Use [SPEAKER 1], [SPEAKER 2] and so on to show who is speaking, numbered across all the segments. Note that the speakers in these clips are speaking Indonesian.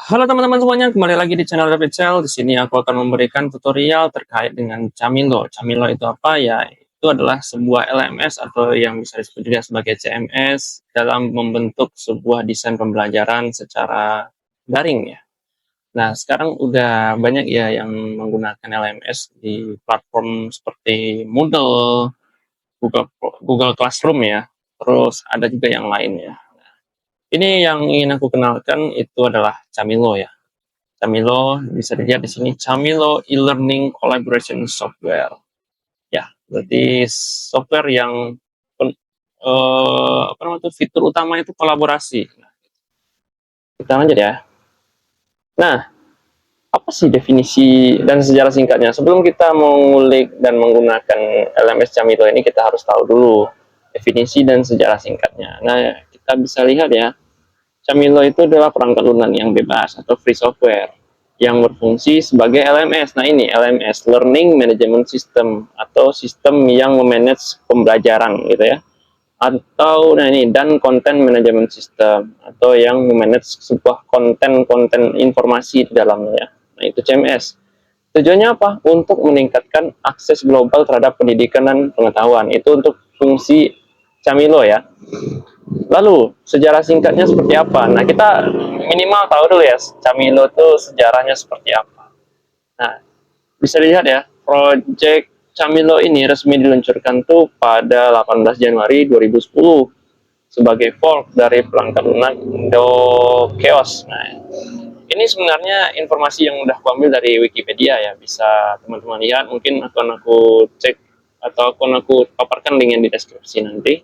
[SPEAKER 1] Halo teman-teman semuanya, kembali lagi di channel Rapid. Di sini aku akan memberikan tutorial terkait dengan Camilo. Camilo itu apa? Ya, itu adalah sebuah LMS atau yang bisa disebut juga sebagai CMS dalam membentuk sebuah desain pembelajaran secara daring ya. Nah, sekarang udah banyak ya yang menggunakan LMS di platform seperti Moodle, Google Google Classroom ya. Terus ada juga yang lain ya. Ini yang ingin aku kenalkan itu adalah Camilo ya. Camilo bisa dilihat di sini, Camilo e-learning collaboration software. Ya, berarti software yang apa namanya fitur utama itu kolaborasi. Nah, kita lanjut ya. Nah, apa sih definisi dan sejarah singkatnya? Sebelum kita mengulik dan menggunakan LMS Camilo ini, kita harus tahu dulu definisi dan sejarah singkatnya. Nah, kita bisa lihat ya, Camilo itu adalah perangkat lunak yang bebas atau free software yang berfungsi sebagai LMS. Nah ini LMS, Learning Management System, atau sistem yang memanage pembelajaran gitu ya. Atau nah ini dan Content Management System, atau yang memanage sebuah konten-konten informasi di dalamnya. Nah itu CMS. Tujuannya apa? Untuk meningkatkan akses global terhadap pendidikan dan pengetahuan. Itu untuk fungsi Camilo ya. Lalu sejarah singkatnya seperti apa? Nah kita minimal tahu dulu ya Camilo itu sejarahnya seperti apa. Nah bisa dilihat ya, project Camilo ini resmi diluncurkan tuh pada 18 Januari 2010 sebagai fork dari perangkat lunak Chaos. Nah ini sebenarnya informasi yang udah aku ambil dari Wikipedia ya, bisa teman-teman lihat. Mungkin akan aku cek atau akan aku paparkan linknya di deskripsi nanti.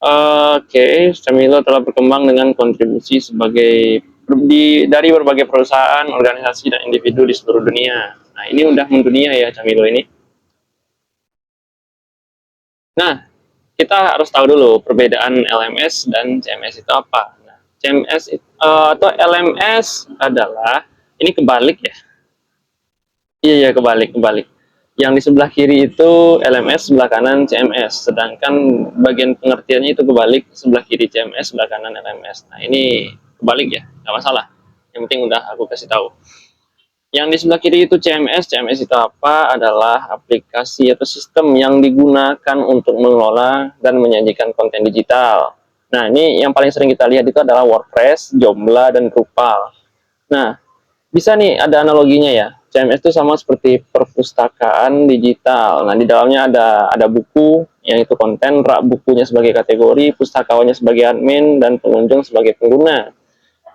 [SPEAKER 1] Oke, Camilo telah berkembang dengan kontribusi dari berbagai perusahaan, organisasi, dan individu di seluruh dunia. Nah, ini udah mendunia ya Camilo ini. Nah, kita harus tahu dulu perbedaan LMS dan CMS itu apa. Nah, CMS atau LMS adalah ini kebalik ya. Iya, iya kebalik. Yang di sebelah kiri itu LMS, sebelah kanan CMS. Sedangkan bagian pengertiannya itu kebalik, sebelah kiri CMS, sebelah kanan LMS. Nah ini kebalik ya, nggak masalah. Yang penting udah aku kasih tahu. Yang di sebelah kiri itu CMS. CMS itu apa? Adalah aplikasi atau sistem yang digunakan untuk mengelola dan menyajikan konten digital. Nah ini yang paling sering kita lihat itu adalah WordPress, Joomla, dan Drupal. Nah bisa nih ada analoginya ya. CMS itu sama seperti perpustakaan digital. Nah, di dalamnya ada buku yang itu konten, rak bukunya sebagai kategori, pustakawannya sebagai admin, dan pengunjung sebagai pengguna.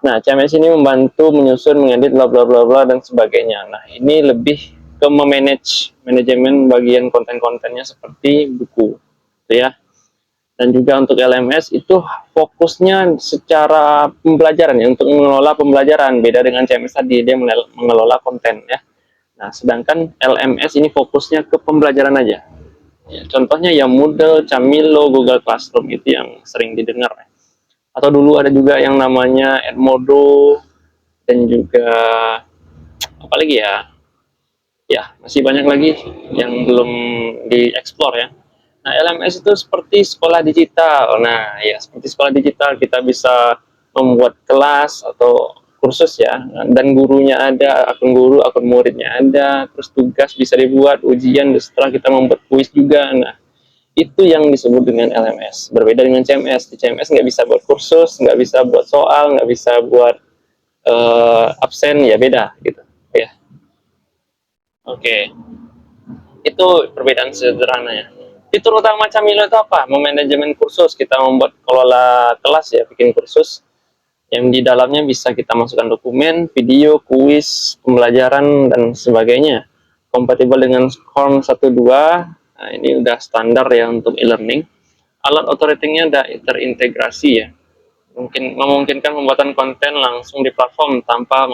[SPEAKER 1] Nah, CMS ini membantu menyusun, mengedit, bla bla bla bla dan sebagainya. Nah, ini lebih ke manajemen bagian konten-kontennya seperti buku, gitu ya. Dan juga untuk LMS itu fokusnya secara pembelajaran ya, untuk mengelola pembelajaran. Beda dengan CMS tadi, dia mengelola konten ya. Nah, sedangkan LMS ini fokusnya ke pembelajaran aja. Ya, contohnya ya Moodle, Camilo, Google Classroom itu yang sering didengar. Atau dulu ada juga yang namanya Edmodo, dan juga apa lagi ya? Ya, masih banyak lagi yang belum dieksplor ya. Nah, LMS itu seperti sekolah digital. Nah, ya seperti sekolah digital kita bisa membuat kelas atau kursus ya, dan gurunya ada, akun guru, akun muridnya ada, terus tugas bisa dibuat, ujian, setelah kita membuat kuis juga. Nah, itu yang disebut dengan LMS. Berbeda dengan CMS. Di CMS nggak bisa buat kursus, nggak bisa buat soal, nggak bisa buat absen, ya beda gitu. Ya, oke. Itu perbedaan sederhananya. Fitur utama Camilo itu apa? Memanajemen kursus. Kita membuat kelola kelas ya, bikin kursus yang di dalamnya bisa kita masukkan dokumen, video, kuis, pembelajaran, dan sebagainya. Kompatibel dengan SCORM 1.2. Nah, ini udah standar ya untuk e-learning. Alat operatingnya udah terintegrasi ya. Memungkinkan pembuatan konten langsung di platform tanpa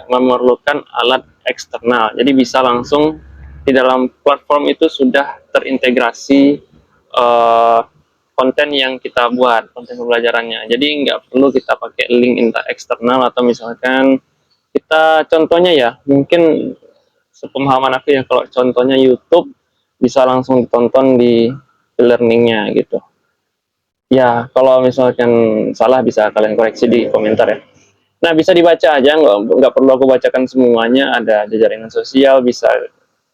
[SPEAKER 1] memerlukan alat eksternal. Jadi bisa langsung di dalam platform itu sudah terintegrasi konten yang kita buat, konten pembelajarannya. Jadi nggak perlu kita pakai link eksternal, atau misalkan kita contohnya ya, mungkin sepemahaman aku ya, kalau contohnya YouTube bisa langsung ditonton di e-learningnya gitu. Ya, kalau misalkan salah bisa kalian koreksi di komentar ya. Nah, bisa dibaca aja, nggak perlu aku bacakan semuanya. Ada jejaringan sosial, bisa.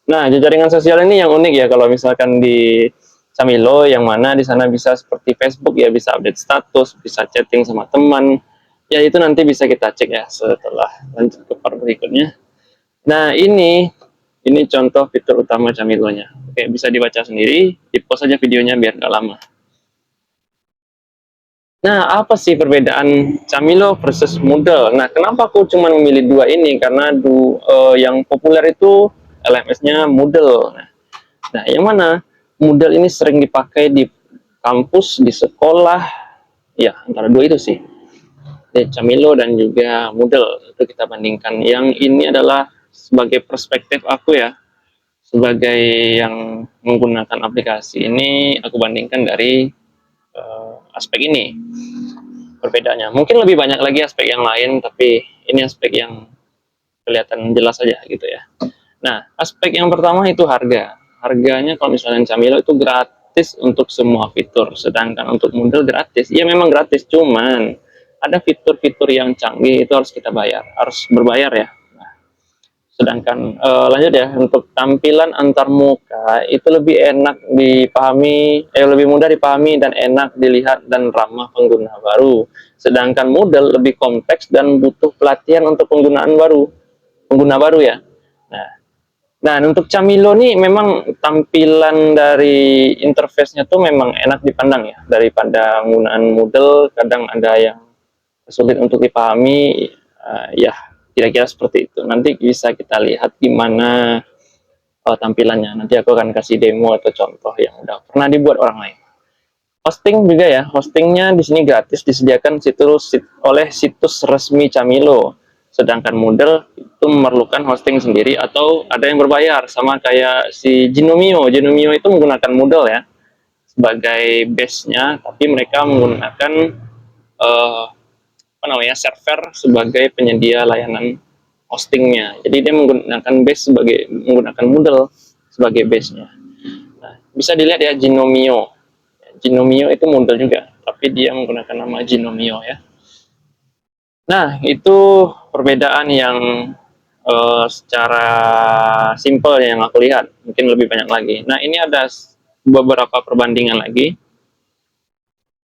[SPEAKER 1] Nah, jejaringan sosial ini yang unik ya, kalau misalkan di Camilo, yang mana di sana bisa seperti Facebook ya, bisa update status, bisa chatting sama teman. Ya, itu nanti bisa kita cek ya setelah lanjut ke part berikutnya. Nah, ini contoh fitur utama Camilonya. Oke, bisa dibaca sendiri, di post aja videonya biar nggak lama. Nah, apa sih perbedaan Camilo versus Moodle? Nah, kenapa aku cuma memilih dua ini? Karena yang populer itu LMS-nya Moodle. Nah, yang mana Moodle ini sering dipakai di kampus, di sekolah, ya antara dua itu sih. Camilo dan juga Moodle itu kita bandingkan. Yang ini adalah sebagai perspektif aku ya, sebagai yang menggunakan aplikasi ini, aku bandingkan dari aspek ini perbedaannya. Mungkin lebih banyak lagi aspek yang lain, tapi ini aspek yang kelihatan jelas saja gitu ya. Nah, aspek yang pertama itu harga. Harganya kalau misalnya Camilo itu gratis untuk semua fitur, sedangkan untuk Moodle gratis. Ya memang gratis, cuman ada fitur-fitur yang canggih itu harus kita bayar, harus berbayar ya. Sedangkan lanjut ya, untuk tampilan antar muka itu lebih enak dipahami, lebih mudah dipahami dan enak dilihat dan ramah pengguna baru. Sedangkan Moodle lebih kompleks dan butuh pelatihan untuk pengguna baru ya. Nah, untuk Camilo nih memang tampilan dari interface-nya tuh memang enak dipandang ya, daripada penggunaan Moodle kadang ada yang sulit untuk dipahami, ya kira-kira seperti itu. Nanti bisa kita lihat gimana tampilannya. Nanti aku akan kasih demo atau contoh yang udah pernah dibuat orang lain. Hosting juga ya, hostingnya di sini gratis, disediakan oleh situs resmi Camilo. Sedangkan Moodle itu memerlukan hosting sendiri atau ada yang berbayar, sama kayak si Jinomio. Jinomio itu menggunakan Moodle ya sebagai base-nya, tapi mereka menggunakan server sebagai penyedia layanan hostingnya. Jadi dia menggunakan Moodle sebagai base-nya. Nah, bisa dilihat ya Jinomio. Jinomio itu Moodle juga, tapi dia menggunakan nama Jinomio ya. Nah, itu perbedaan yang secara simple yang aku lihat. Mungkin lebih banyak lagi. Nah, ini ada beberapa perbandingan lagi.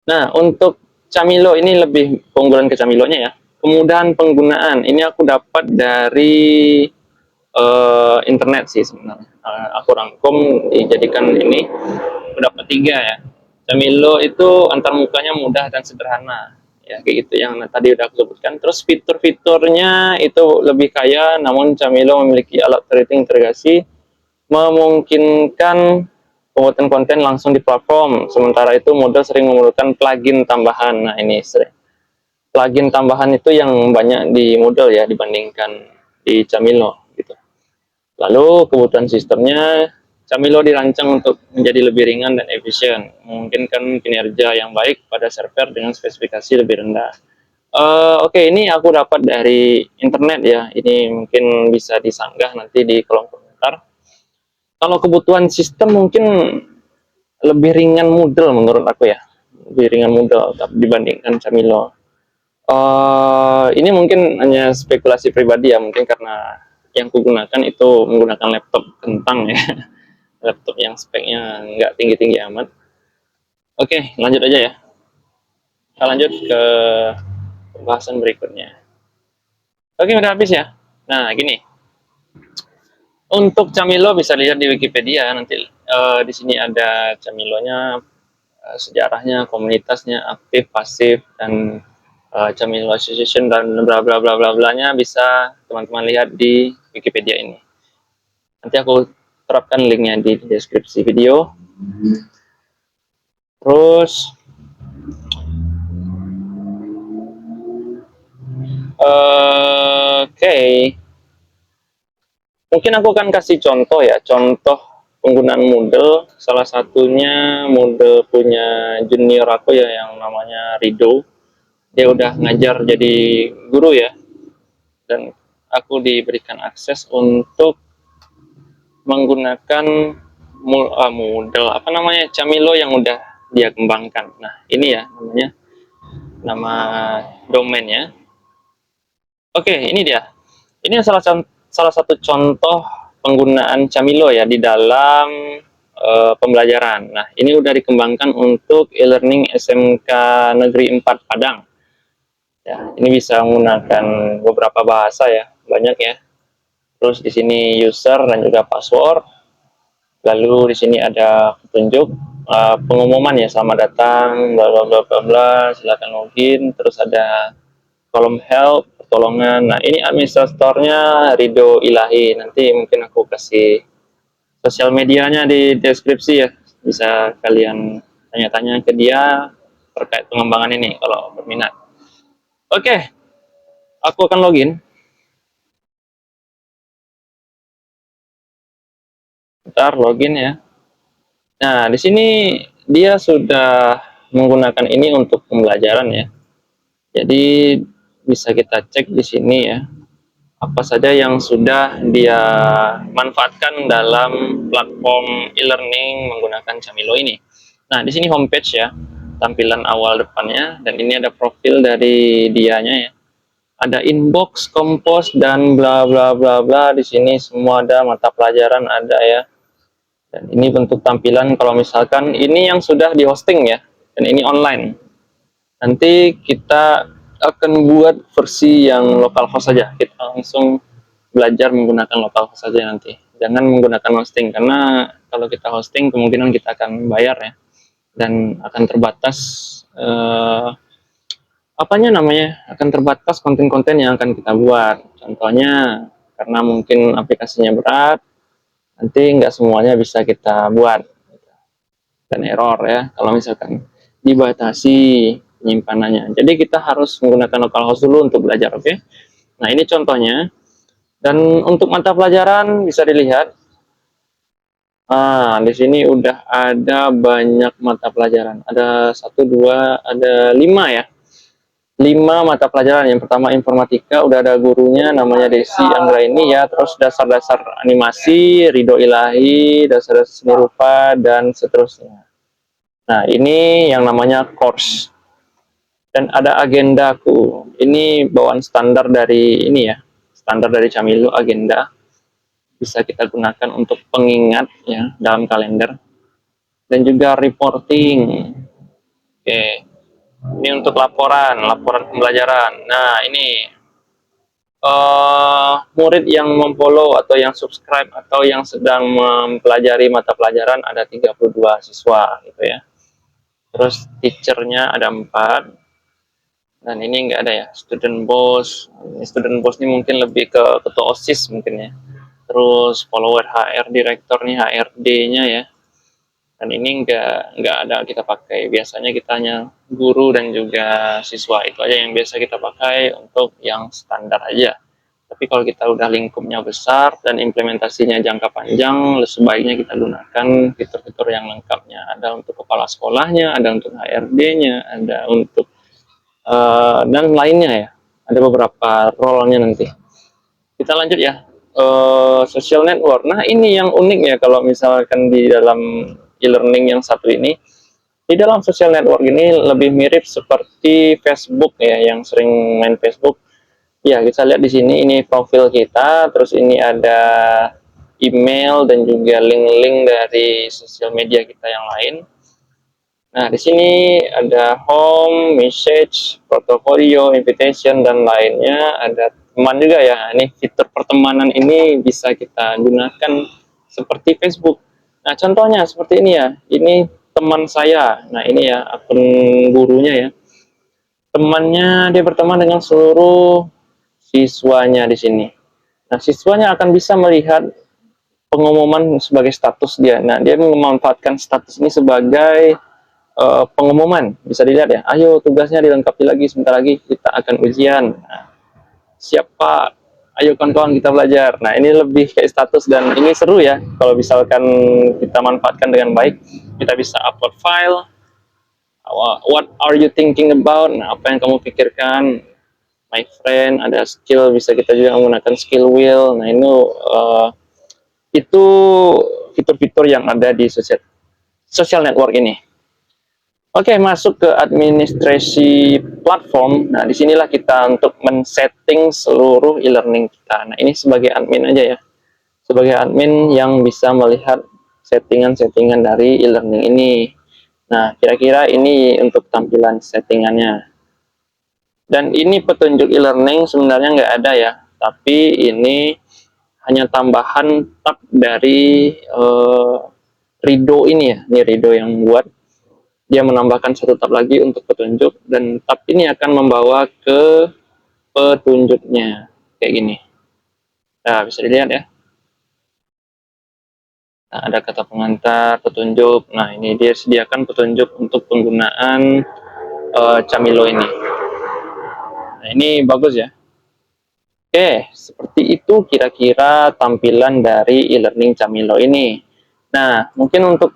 [SPEAKER 1] Nah, untuk Camilo ini lebih keunggulan ke Camilonya ya. Kemudahan penggunaan ini aku dapat dari internet sih sebenarnya. Aku rangkum dijadikan ini, aku dapat 3 ya. Camilo itu antar mukanya mudah dan sederhana. Ya, kayak gitu yang tadi udah aku sebutkan. Terus fitur-fiturnya itu lebih kaya, namun Camilo memiliki alat tracking integrasi memungkinkan pembuatan konten langsung di platform. Sementara itu Moodle sering memerlukan plugin tambahan. Nah, ini plugin tambahan itu yang banyak di Moodle ya dibandingkan di Camilo gitu. Lalu kebutuhan sistemnya, Camilo dirancang untuk menjadi lebih ringan dan efisien, memungkinkan kinerja yang baik pada server dengan spesifikasi lebih rendah. Oke, ini aku dapat dari internet ya. Ini mungkin bisa disanggah nanti di kolom komentar. Kalau kebutuhan sistem mungkin lebih ringan Moodle menurut aku ya, lebih ringan Moodle dibandingkan Camilo. Ini mungkin hanya spekulasi pribadi ya, mungkin karena yang kugunakan itu menggunakan laptop kentang ya, laptop yang speknya nggak tinggi-tinggi amat. Oke, lanjut aja ya. Kita lanjut ke pembahasan berikutnya. Oke, udah habis ya. Nah, gini. Untuk Camilo bisa lihat di Wikipedia nanti. Di sini ada Camilonya, sejarahnya, komunitasnya, aktif, pasif, dan Camilo Association dan bla bla bla bla blanya bisa teman-teman lihat di Wikipedia ini. Nanti aku terapkan linknya di deskripsi video. Terus oke, mungkin aku akan kasih contoh ya, contoh penggunaan Moodle. Salah satunya Moodle punya junior aku ya yang namanya Rido. Dia udah ngajar jadi guru ya, dan aku diberikan akses untuk menggunakan Moodle apa namanya Camilo yang udah dia kembangkan. Nah, ini ya namanya, nama domainnya. Oke, ini dia. Ini salah satu contoh penggunaan Camilo ya di dalam pembelajaran. Nah, ini udah dikembangkan untuk e-learning SMK Negeri 4 Padang. Ya, ini bisa menggunakan beberapa bahasa ya, banyak ya. Terus di sini user dan juga password. Lalu di sini ada petunjuk pengumuman ya, selamat datang, bla bla bla bla bla, silakan login. Terus ada kolom help, pertolongan. Nah, ini administratornya Rido Ilahi. Nanti mungkin aku kasih sosial medianya di deskripsi ya. Bisa kalian tanya-tanya ke dia terkait pengembangan ini kalau berminat. Oke, aku akan login. Ntar login ya. Nah, di sini dia sudah menggunakan ini untuk pembelajaran ya. Jadi bisa kita cek di sini ya, apa saja yang sudah dia manfaatkan dalam platform e-learning menggunakan Camilo ini. Nah, di sini homepage ya, tampilan awal depannya, dan ini ada profil dari dianya ya. Ada inbox, kompos, dan bla bla bla bla. Di sini semua ada, mata pelajaran ada ya. Dan ini bentuk tampilan kalau misalkan ini yang sudah di hosting ya, dan ini online. Nanti kita akan buat versi yang local host saja. Kita langsung belajar menggunakan local host saja nanti. Jangan menggunakan hosting, karena kalau kita hosting kemungkinan kita akan bayar ya. Dan akan terbatas, apanya namanya, akan terbatas konten-konten yang akan kita buat. Contohnya, karena mungkin aplikasinya berat, nanti nggak semuanya bisa kita buat. Dan error ya, kalau misalkan dibatasi penyimpanannya. Jadi kita harus menggunakan localhost dulu untuk belajar, oke? Nah, ini contohnya. Dan untuk mata pelajaran bisa dilihat. Nah, di sini udah ada banyak mata pelajaran. Ada satu, dua, ada 5 ya. 5 mata pelajaran. Yang pertama informatika, udah ada gurunya namanya Desi Anggraini ya. Terus dasar-dasar animasi, Rido Ilahi, dasar-dasar seni rupa, dan seterusnya. Nah, ini yang namanya course. Dan ada agendaku. Ini bawaan standar dari ini ya. Standar dari Camilo, agenda. Bisa kita gunakan untuk pengingat ya dalam kalender. Dan juga reporting. Oke. Ini untuk laporan pembelajaran. Nah, ini murid yang memfollow atau yang subscribe atau yang sedang mempelajari mata pelajaran ada 32 siswa gitu ya. Terus teachernya ada 4. Dan ini enggak ada ya, student boss. Student boss ini mungkin lebih ke ketua OSIS mungkin ya. Terus follower HR director nih, HRD-nya ya. Dan ini enggak ada kita pakai. Biasanya kita hanya guru dan juga siswa. Itu aja yang biasa kita pakai untuk yang standar aja. Tapi kalau kita udah lingkupnya besar dan implementasinya jangka panjang, sebaiknya kita gunakan fitur-fitur yang lengkapnya. Ada untuk kepala sekolahnya, ada untuk HRD-nya, ada untuk dan lainnya ya. Ada beberapa role-nya nanti. Kita lanjut ya. Social network. Nah, ini yang unik ya kalau misalkan di dalam e-learning yang satu ini. Di dalam social network ini lebih mirip seperti Facebook ya, yang sering main Facebook. Ya, kita lihat di sini, ini profil kita, terus ini ada email dan juga link-link dari sosial media kita yang lain. Nah, di sini ada home, message, portfolio, invitation, dan lainnya. Ada teman juga ya. Ini fitur pertemanan ini bisa kita gunakan seperti Facebook. Nah, contohnya seperti ini ya. Ini teman saya. Nah, ini ya akun gurunya ya. Temannya, dia berteman dengan seluruh siswanya di sini. Nah, siswanya akan bisa melihat pengumuman sebagai status dia. Nah, dia memanfaatkan status ini sebagai pengumuman. Bisa dilihat ya, ayo tugasnya dilengkapi lagi, sebentar lagi kita akan ujian. Nah, siapa, ayo kawan-kawan kita belajar. Nah, ini lebih kayak status, dan ini seru ya kalau misalkan kita manfaatkan dengan baik. Kita bisa upload file, what are you thinking about, nah apa yang kamu pikirkan, my friend. Ada skill, bisa kita juga menggunakan skill wheel. Nah, itu fitur-fitur yang ada di social network ini. Oke, masuk ke administrasi platform. Nah, disinilah kita untuk men-setting seluruh e-learning kita. Nah, ini sebagai admin aja ya. Sebagai admin yang bisa melihat settingan-settingan dari e-learning ini. Nah, kira-kira ini untuk tampilan settingannya. Dan ini petunjuk e-learning sebenarnya nggak ada ya. Tapi ini hanya tambahan tab dari Rido ini ya. Ini Rido yang buat. Dia menambahkan satu tab lagi untuk petunjuk, dan tab ini akan membawa ke petunjuknya kayak gini. Nah, bisa dilihat ya. Nah, ada kata pengantar, petunjuk. Nah, ini dia sediakan petunjuk untuk penggunaan Camilo ini. Nah, ini bagus ya. Oke, seperti itu kira-kira tampilan dari e-learning Camilo ini. Nah, mungkin untuk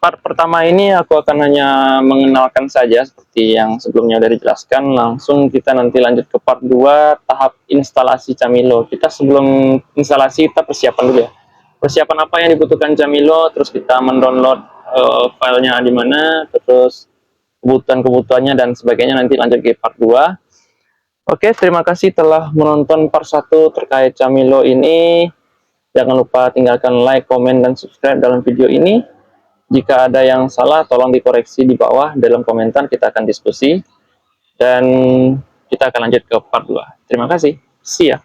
[SPEAKER 1] part pertama ini aku akan hanya mengenalkan saja seperti yang sebelumnya sudah dijelaskan. Langsung kita nanti lanjut ke part 2 tahap instalasi Camilo. Kita sebelum instalasi kita persiapan dulu ya. Persiapan apa yang dibutuhkan Camilo, terus kita mendownload filenya di mana, terus kebutuhan-kebutuhannya dan sebagainya nanti lanjut ke part 2. Oke, terima kasih telah menonton part 1 terkait Camilo ini. Jangan lupa tinggalkan like, komen, dan subscribe dalam video ini. Jika ada yang salah, tolong dikoreksi di bawah dalam komentar, kita akan diskusi. Dan kita akan lanjut ke part 2. Terima kasih. See ya.